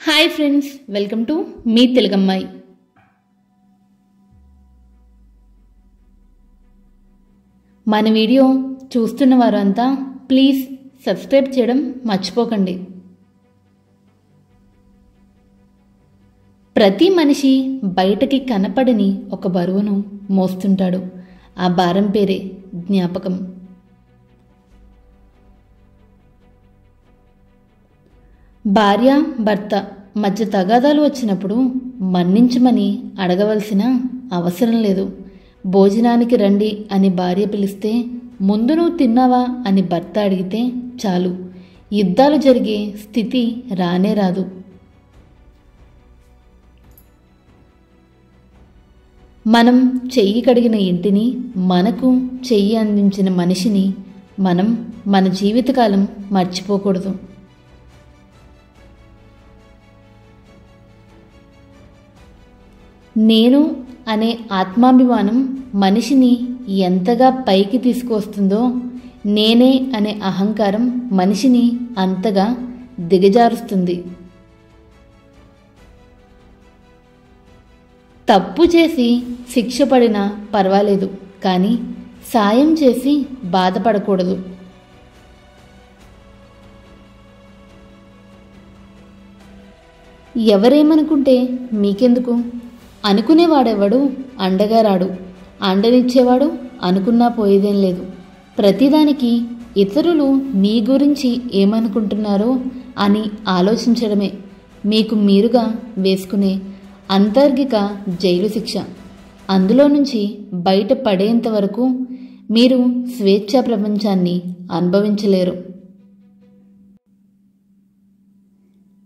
Hi friends, welcome to మీ తెలుగమ్మాయి. మన video చూస్తున్న వారు అంతా ప్లీజ్ సబ్స్క్రైబ్ చేయడం మర్చిపోకండి. ప్రతి మనిషి బయటకి కనపడని ఒక బరువును మోస్తుంటాడు. ఆ భారం పేరే జ్ఞాపకం. భార్య భర్త మధ్య తగాదాలు వచ్చినప్పుడు మన్నించమని అడగవలసిన అవసరం లేదు. భోజనానికి రండి అని భార్య పిలిస్తే ముందు నువ్వు తిన్నావా అని భర్త అడిగితే చాలు, యుద్ధాలు జరిగే స్థితి రానే రాదు. మనం చెయ్యి కడిగిన ఇంటిని, మనకు చెయ్యి అందించిన మనిషిని మనం మన జీవితకాలం మర్చిపోకూడదు. నేను అనే ఆత్మాభిమానం మనిషిని ఎంతగా పైకి తీసుకొస్తుందో, నేనే అనే అహంకారం మనిషిని అంతగా దిగజారుస్తుంది. తప్పు చేసి శిక్ష పడినా పర్వాలేదు, కానీ సాయం చేసి బాధపడకూడదు. ఎవరేమనుకుంటే మీకెందుకు? అనుకునేవాడెవడు అండగా రాడు, అండనిచ్చేవాడు అనుకున్నా పోయేదేం లేదు. ప్రతిదానికి ఇతరులు మీ గురించి ఏమనుకుంటున్నారో అని ఆలోచించడమే మీకు మీరుగా వేసుకునే అంతర్గిక జైలు శిక్ష. అందులో నుంచి బయట పడేంత వరకు మీరు స్వేచ్ఛా ప్రపంచాన్ని అనుభవించలేరు.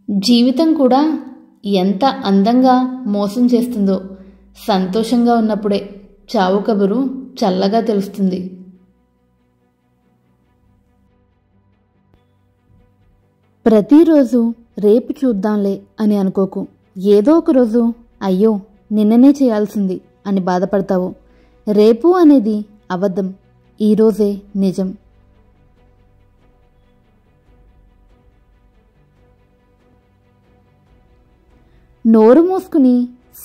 జీవితం కూడా ఎంత అందంగా మోసం చేస్తుందో సంతోషంగా ఉన్నప్పుడే చావు కబురు చల్లగా తెలుస్తుంది. ప్రతిరోజు రేపు చూద్దాంలే అని అనుకోకు. ఏదో ఒక రోజు అయ్యో నిన్ననే చేయాల్సింది అని బాధపడతావు. రేపు అనేది అబద్ధం, ఈరోజే నిజం. నోరు మూసుకుని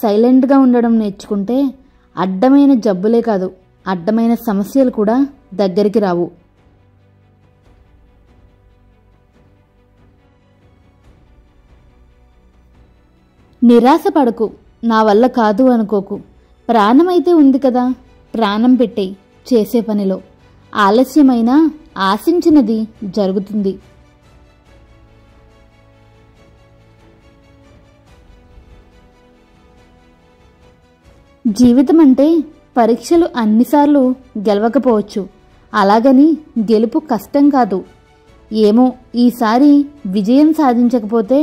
సైలెంట్గా ఉండడం నేర్చుకుంటే అడ్డమైన జబ్బులే కాదు, అడ్డమైన సమస్యలు కూడా దగ్గరికి రావు. నిరాశపడకు, నా వల్ల కాదు అనుకోకు. ప్రాణమైతే ఉంది కదా, ప్రాణం పెట్టేయి చేసే పనిలో. ఆలస్యమైనా ఆశించినది జరుగుతుంది. జీవితం అంటే పరీక్షలు అన్నిసార్లు గెలవకపోవచ్చు, అలాగని గెలుపు కష్టం కాదు. ఏమో ఈసారి విజయం సాధించకపోతే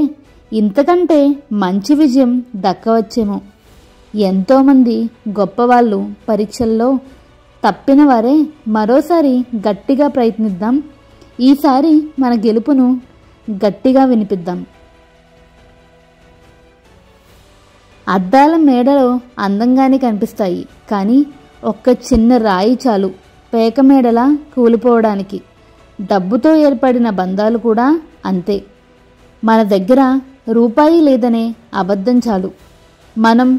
ఇంతకంటే మంచి విజయం దక్కవచ్చేమో. ఎంతోమంది గొప్పవాళ్ళు పరీక్షల్లో తప్పిన వారే. మరోసారి గట్టిగా ప్రయత్నిద్దాం, ఈసారి మన గెలుపును గట్టిగా వినిపిద్దాం. అద్దాల మేడలో అందంగానే కనిపిస్తాయి, కానీ ఒక్క చిన్న రాయి చాలు పేక మేడలా కూలిపోవడానికి. డబ్బుతో ఏర్పడిన బంధాలు కూడా అంతే. మన దగ్గర రూపాయి లేదనే అబద్ధం చాలు మనం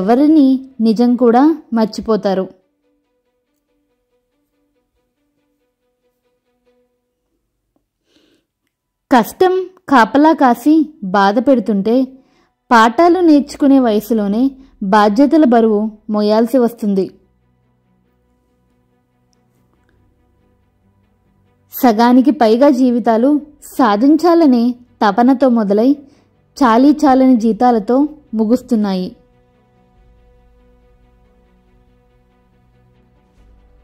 ఎవరిని నిజం కూడా మర్చిపోతారు. కష్టం కాపలా కాసి బాధ పెడుతుంటే పాఠాలు నేర్చుకునే వయసులోనే బాధ్యతల బరువు మోయాల్సి వస్తుంది. సగానికి పైగా జీవితాలు సాధించాలనే తపనతో మొదలై చాలీ చాలని జీతాలతో ముగుస్తున్నాయి.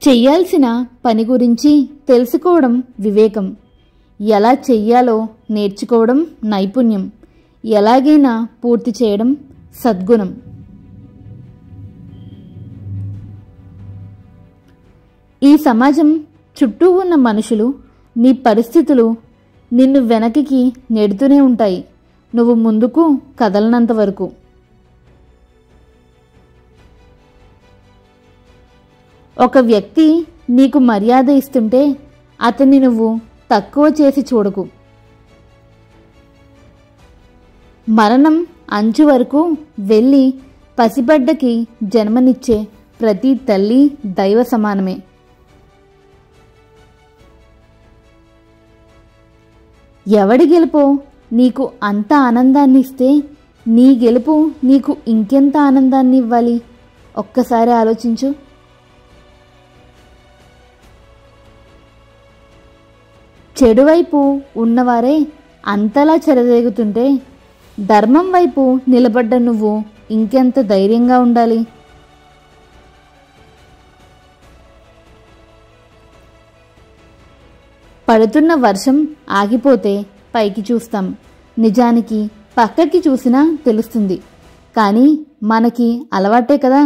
చెయ్యాల్సిన పని గురించి తెలుసుకోవడం వివేకం, ఎలా చెయ్యాలో నేర్చుకోవడం నైపుణ్యం, ఎలాగైనా పూర్తి చేయడం సద్గుణం. ఈ సమాజం చుట్టూ ఉన్న మనుషులు, నీ పరిస్థితులు నిన్ను వెనక్కి నెడుతూనే ఉంటాయి, నువ్వు ముందుకు కదలనంత వరకు. ఒక వ్యక్తి నీకు మర్యాద ఇస్తుంటే అతన్ని నువ్వు తక్కువ చేసి చూడకు. మరణం అంచు వరకు వెళ్ళి పసిబిడ్డకి జన్మనిచ్చే ప్రతి తల్లి దైవ సమానమే. ఎవడి గెలుపో నీకు అంత ఆనందాన్ని ఇస్తే నీ గెలుపు నీకు ఇంకెంత ఆనందాన్ని ఇవ్వాలి? ఒక్కసారి ఆలోచించు. చెడువైపు ఉన్నవారే అంతలా చెలరేగుతుంటే ధర్మం వైపు నిలబడ్డ నువ్వు ఇంకెంత ధైర్యంగా ఉండాలి? పడుతున్న వర్షం ఆగిపోతే పైకి చూస్తాం, నిజానికి పక్కకి చూసినా తెలుస్తుంది. కానీ మనకి అలవాటే కదా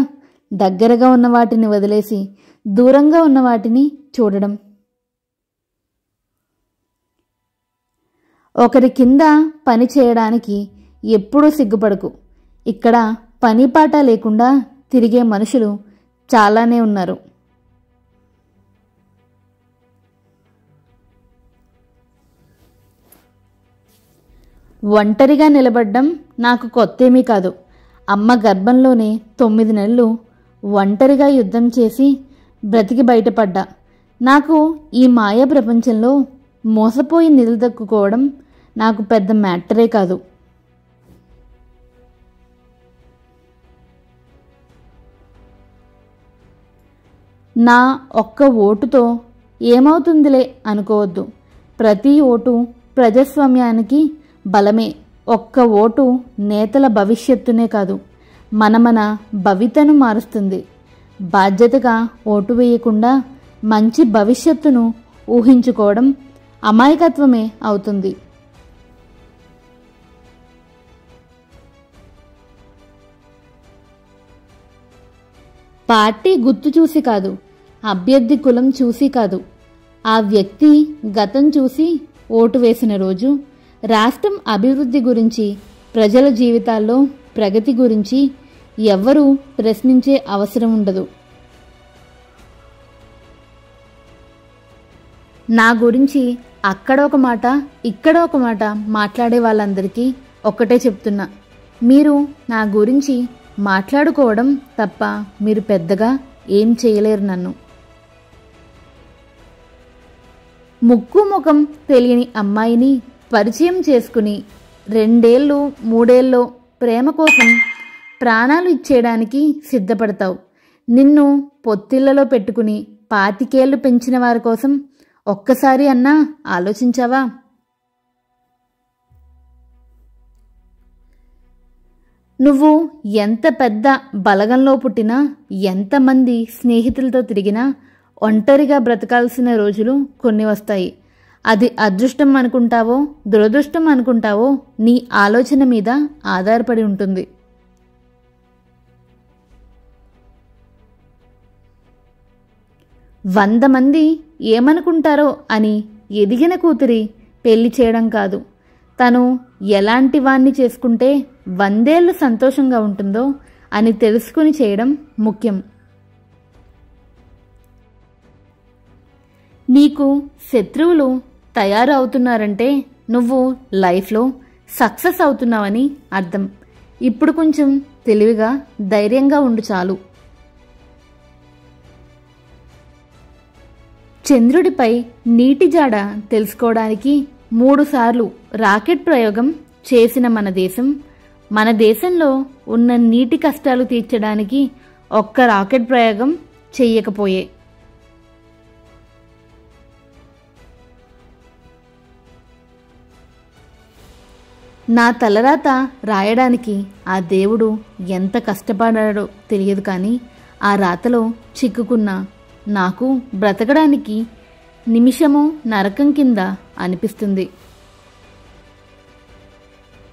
దగ్గరగా ఉన్న వాటిని వదిలేసి దూరంగా ఉన్న వాటిని చూడడం. ఒకరి కింద పని చేయడానికి ఎప్పుడూ సిగ్గుపడకు. ఇక్కడ పని పాట లేకుండా తిరిగే మనుషులు చాలానే ఉన్నారు. ఒంటరిగా నిలబడ్డం నాకు కొత్తేమీ కాదు. అమ్మ గర్భంలోనే 9 నెలలు ఒంటరిగా యుద్ధం చేసి బ్రతికి బయటపడ్డా. నాకు ఈ మాయా ప్రపంచంలో మోసపోయి నిలదొక్కుకోవడం నాకు పెద్ద మ్యాటరే కాదు. నా ఒక్క ఓటుతో ఏమవుతుందిలే అనుకోవద్దు. ప్రతి ఓటు ప్రజాస్వామ్యానికి బలమే. ఒక్క ఓటు నేతల భవిష్యత్తునే కాదు, మన భవితను మారుస్తుంది. బాధ్యతగా ఓటు వేయకుండా మంచి భవిష్యత్తును ఊహించుకోవడం అమాయకత్వమే అవుతుంది. పార్టీ గుర్తు చూసి కాదు, అభ్యర్థి కులం చూసి కాదు, ఆ వ్యక్తి గతం చూసి ఓటు వేసిన రోజు రాష్ట్రం అభివృద్ధి గురించి, ప్రజల జీవితాల్లో ప్రగతి గురించి ఎవ్వరూ ప్రశ్నించే అవసరం ఉండదు. నా గురించి అక్కడ ఒక మాట ఇక్కడ ఒక మాట మాట్లాడే వాళ్ళందరికీ ఒక్కటే చెప్తున్నా, మీరు నా గురించి మాట్లాడుకోవడం తప్ప మీరు పెద్దగా ఏం చేయలేరు. నన్ను ముక్కు ముఖం తెలియని అమ్మాయిని పరిచయం చేసుకుని 2 ఏళ్ళు 3 ఏళ్ళలో ప్రేమ కోసం ప్రాణాలు ఇచ్చేయడానికి సిద్ధపడతావు. నిన్ను పొత్తిళ్లలో పెట్టుకుని 25 ఏళ్ళు పెంచిన వారి కోసం ఒక్కసారి అన్నా ఆలోచించావా? నువ్వు ఎంత పెద్ద బలగంలో పుట్టినా, ఎంతమంది స్నేహితులతో తిరిగినా ఒంటరిగా బ్రతకాల్సిన రోజులు కొన్ని వస్తాయి. అది అదృష్టం అనుకుంటావో దురదృష్టం అనుకుంటావో నీ ఆలోచన మీద ఆధారపడి ఉంటుంది. వంద మంది ఏమనుకుంటారో అని ఎదిగిన కూతురి పెళ్లి చేయడం కాదు, తను ఎలాంటి వాణ్ణి చేసుకుంటే 100 ఏళ్ళు సంతోషంగా ఉంటుందో అని తెలుసుకుని చేయడం ముఖ్యం. నీకు శత్రువులు తయారు అవుతున్నారంటే నువ్వు లైఫ్లో సక్సెస్ అవుతున్నావని అర్థం. ఇప్పుడు కొంచెం తెలివిగా ధైర్యంగా ఉండు చాలు. చంద్రుడిపై నీటి జాడ తెలుసుకోవడానికి 3 సార్లు రాకెట్ ప్రయోగం చేసిన మన దేశంలో ఉన్న నీటి కష్టాలు తీర్చడానికి ఒక్క రాకెట్ ప్రయోగం చెయ్యకపోయే. నా తలరాత రాయడానికి ఆ దేవుడు ఎంత కష్టపడాడో తెలియదు, కానీ ఆ రాతలో చిక్కుకున్న నాకు బ్రతకడానికి నిమిషము నరకం కింద అనిపిస్తుంది.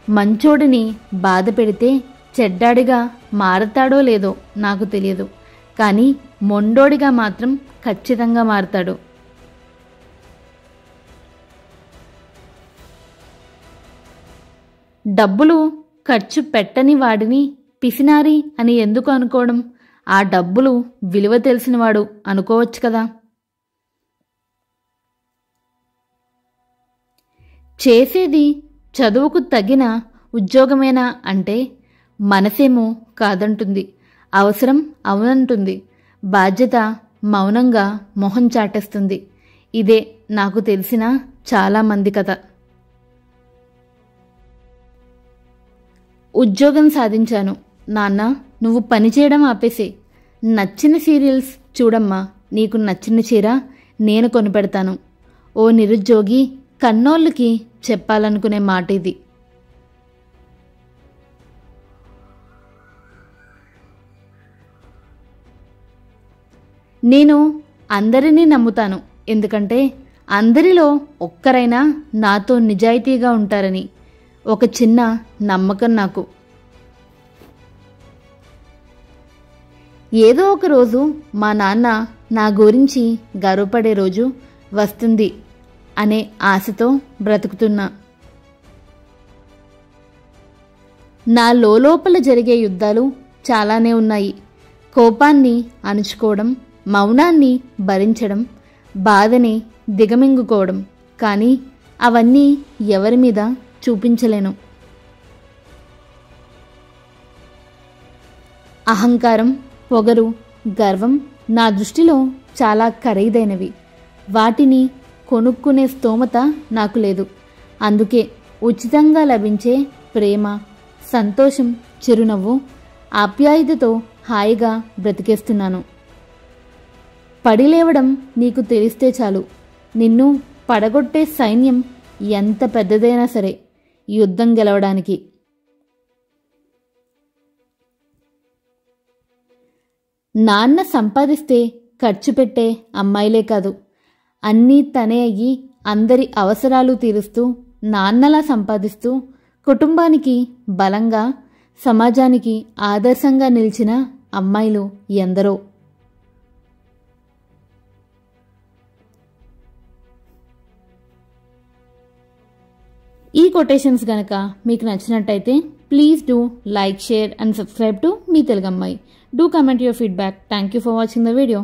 మంచోడిని బాధ పెడితే చెడ్డాడిగా మారతాడో లేదో నాకు తెలియదు, కానీ మొండోడిగా మాత్రం ఖచ్చితంగా మారతాడు. డబ్బులు ఖర్చు పెట్టని వాడిని పిసినారి అని ఎందుకు అనుకోవడం? ఆ డబ్బులు విలువ తెలిసినవాడు అనుకోవచ్చు కదా. చేసేది చదువుకు తగిన ఉద్యోగమేనా అంటే మనసేమో కాదంటుంది, అవసరం అవునంటుంది, బాధ్యత మౌనంగా మొహం చాటేస్తుంది. ఇదే నాకు తెలిసిన చాలామంది కథ. ఉద్యోగం సాధించాను. నాన్న, నువ్వు పని చేయడం ఆపేసే. నచ్చిన సీరియల్స్ చూడమ్మా, నీకు నచ్చిన చీర నేను కొనిపెడతాను. ఓ నిరుద్యోగి కన్నోళ్ళకి చెప్పాలనుకునే మాట ఇది. నేను అందరినీ నమ్ముతాను, ఎందుకంటే అందరిలో ఒక్కరైనా నాతో నిజాయితీగా ఉంటారని ఒక చిన్న నమ్మకం నాకు. ఏదో ఒక రోజు మా నాన్న నా గురించి గర్వపడే రోజు వస్తుంది అనే ఆశతో బ్రతుకుతున్నా. నా లోపల జరిగే యుద్ధాలు చాలానే ఉన్నాయి. కోపాన్ని అణుచుకోవడం, మౌనాన్ని భరించడం, బాధని దిగమింగుకోవడం. కానీ అవన్నీ ఎవరి మీద చూపించలేను. అహంకారం, పొగరు, గర్వం నా దృష్టిలో చాలా ఖరీదైనవి. వాటిని కొనుక్కునే స్తోమత నాకు లేదు. అందుకే ఉచితంగా లభించే ప్రేమ, సంతోషం, చిరునవ్వు, ఆప్యాయతతో హాయిగా బ్రతికేస్తున్నాను. పడిలేవడం నీకు తెలిస్తే చాలు, నిన్ను పడగొట్టే సైన్యం ఎంత పెద్దదైనా సరే యుద్ధం గెలవడానికి. నాన్న సంపాదిస్తే ఖర్చు పెట్టే అమ్మాయిలే కాదు, అన్నీ తనే అయ్యి అందరి అవసరాలు తీరుస్తూ నాన్నలా సంపాదిస్తూ కుటుంబానికి బలంగా, సమాజానికి ఆదర్శంగా నిలిచిన అమ్మాయిలు ఎందరో. ఈ కొటేషన్స్ గనక మీకు నచ్చినట్టయితే please do like, share and subscribe to మీ తెలుగమ్మాయి. Do comment your feedback. Thank you for watching the video.